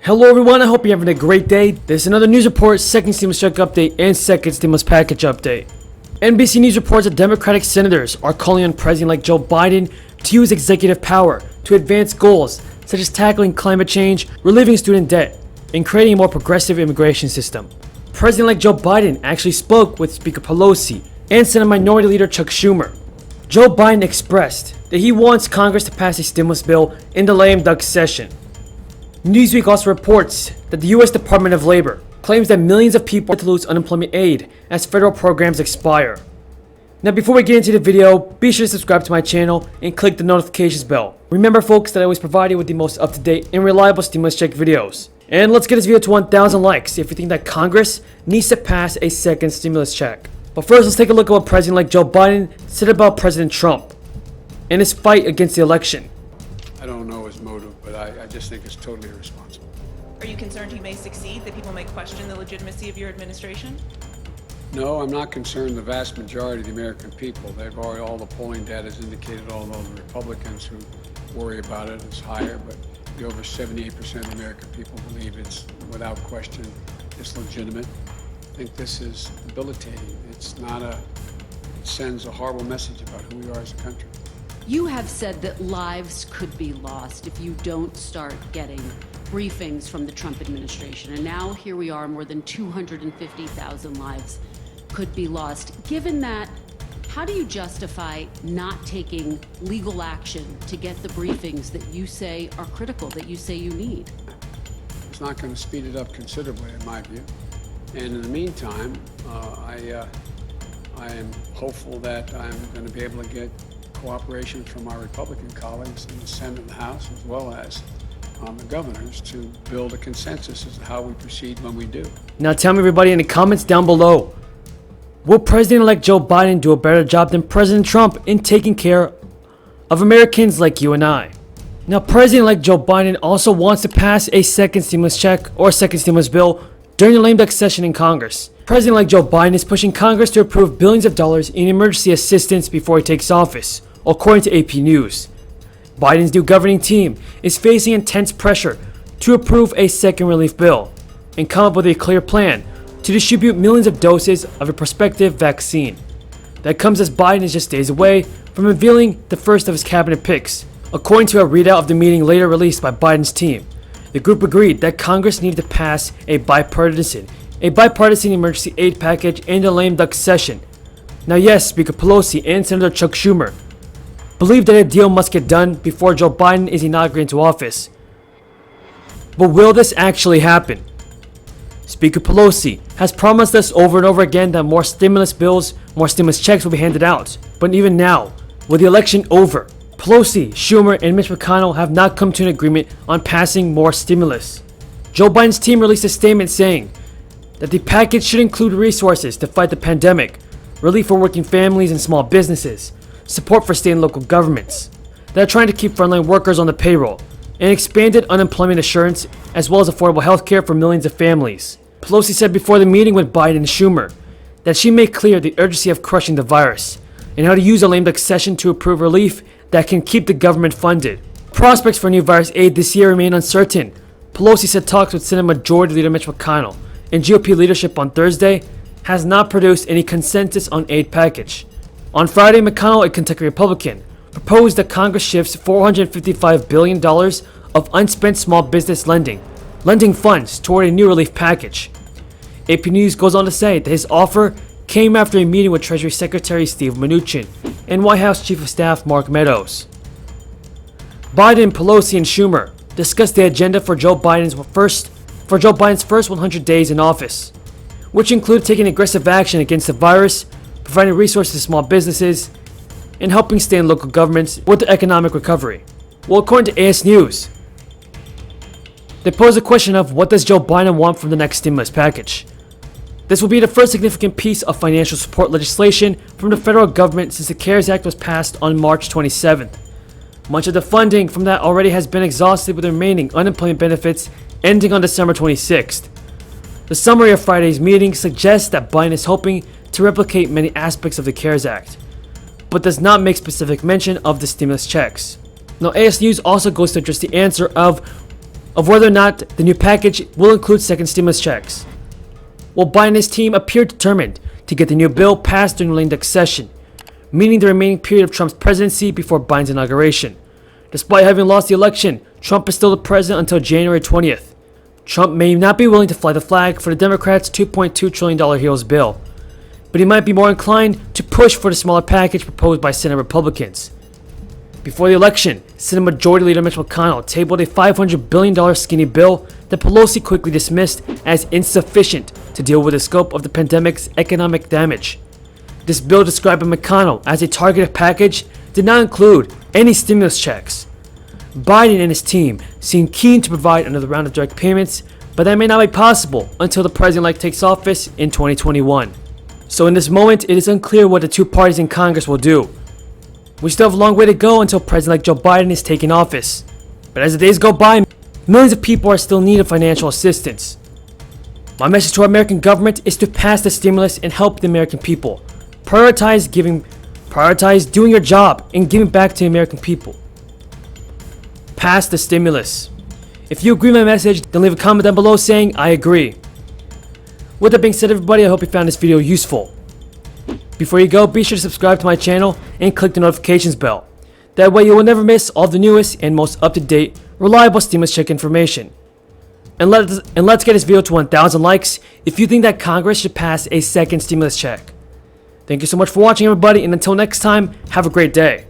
Hello everyone, I hope you're having a great day. This is another news report, second stimulus check update, and second stimulus package update. NBC News reports that Democratic senators are calling on President-elect Joe Biden to use executive power to advance goals such as tackling climate change, relieving student debt, and creating a more progressive immigration system. President-elect Joe Biden actually spoke with Speaker Pelosi and Senate Minority Leader Chuck Schumer. Joe Biden expressed that he wants Congress to pass a stimulus bill in the lame duck session. Newsweek also reports that the U.S. Department of Labor claims that millions of people are to lose unemployment aid as federal programs expire. Now before we get into the video, be sure to subscribe to my channel and click the notifications bell. Remember folks that I always provide you with the most up-to-date and reliable stimulus check videos. And let's get this video to 1,000 likes if you think that Congress needs to pass a second stimulus check. But first, let's take a look at what President-elect Joe Biden said about President Trump and his fight against the election. I don't know his motive, but I just think it's totally irresponsible. Are you concerned he may succeed, that people may question the legitimacy of your administration? No, I'm not concerned. The vast majority of the American people, they've already, all the polling data has indicated, although the Republicans who worry about it is higher, but the over 78% of American people believe it's, without question, it's legitimate. I think this is debilitating. It's not it sends a horrible message about who we are as a country. You have said that lives could be lost if you don't start getting briefings from the Trump administration. And now here we are, more than 250,000 lives could be lost. Given that, how do you justify not taking legal action to get the briefings that you say are critical, that you say you need? It's not going to speed it up considerably, in my view. And in the meantime, I am hopeful that I'm going to be able to get cooperation from our Republican colleagues in the Senate and the House, as well as the governors, to build a consensus as to how we proceed when we do. Now tell me everybody in the comments down below, will President-elect Joe Biden do a better job than President Trump in taking care of Americans like you and I? Now President-elect Joe Biden also wants to pass a second stimulus check or second stimulus bill during the lame duck session in Congress. President-elect Joe Biden is pushing Congress to approve billions of dollars in emergency assistance before he takes office, according to AP News. Biden's new governing team is facing intense pressure to approve a second relief bill and come up with a clear plan to distribute millions of doses of a prospective vaccine. That comes as Biden is just days away from revealing the first of his cabinet picks. According to a readout of the meeting later released by Biden's team, the group agreed that Congress needed to pass a bipartisan emergency aid package in the lame duck session. Now yes, Speaker Pelosi and Senator Chuck Schumer believe that a deal must get done before Joe Biden is inaugurated into office. But will this actually happen? Speaker Pelosi has promised us over and over again that more stimulus bills, more stimulus checks will be handed out. But even now, with the election over, Pelosi, Schumer, and Mitch McConnell have not come to an agreement on passing more stimulus. Joe Biden's team released a statement saying that the package should include resources to fight the pandemic, relief for working families and small businesses, support for state and local governments that are trying to keep frontline workers on the payroll, and expanded unemployment insurance as well as affordable health care for millions of families. Pelosi said before the meeting with Biden and Schumer that she made clear the urgency of crushing the virus and how to use a lame duck session to approve relief that can keep the government funded. Prospects for new virus aid this year remain uncertain. Pelosi said talks with Senate Majority Leader Mitch McConnell and GOP leadership on Thursday has not produced any consensus on aid package. On Friday, McConnell, a Kentucky Republican, proposed that Congress shifts $455 billion of unspent small business lending funds toward a new relief package. AP News goes on to say that his offer came after a meeting with Treasury Secretary Steve Mnuchin and White House Chief of Staff Mark Meadows. Biden, Pelosi, and Schumer discussed the agenda for Joe Biden's first 100 days in office, which include taking aggressive action against the virus, providing resources to small businesses, and helping state and local governments with the economic recovery. Well, according to AS News, they pose the question of what does Joe Biden want from the next stimulus package? This will be the first significant piece of financial support legislation from the federal government since the CARES Act was passed on March 27th. Much of the funding from that already has been exhausted, with the remaining unemployment benefits ending on December 26th. The summary of Friday's meeting suggests that Biden is hoping to replicate many aspects of the CARES Act, but does not make specific mention of the stimulus checks. Now, AS News also goes to address the answer of of whether or not the new package will include second stimulus checks. While Biden and his team appear determined to get the new bill passed during the lame duck session, meaning the remaining period of Trump's presidency before Biden's inauguration. Despite having lost the election, Trump is still the president until January 20th. Trump may not be willing to fly the flag for the Democrats' $2.2 trillion HEROES bill, but he might be more inclined to push for the smaller package proposed by Senate Republicans. Before the election, Senate Majority Leader Mitch McConnell tabled a $500 billion skinny bill that Pelosi quickly dismissed as insufficient to deal with the scope of the pandemic's economic damage. This bill, described by McConnell as a targeted package, did not include any stimulus checks. Biden and his team seem keen to provide another round of direct payments, but that may not be possible until the president-elect takes office in 2021. So in this moment, it is unclear what the two parties in Congress will do. We still have a long way to go until President-elect Joe Biden is taking office. But as the days go by, millions of people are still in need of financial assistance. My message to our American government is to pass the stimulus and help the American people. Prioritize doing your job and giving back to the American people. Pass the stimulus. If you agree with my message, then leave a comment down below saying I agree. With that being said, everybody, I hope you found this video useful. Before you go, be sure to subscribe to my channel and click the notifications bell. That way you will never miss all the newest and most up-to-date, reliable stimulus check information. And let's get this video to 1,000 likes if you think that Congress should pass a second stimulus check. Thank you so much for watching, everybody, and until next time, have a great day.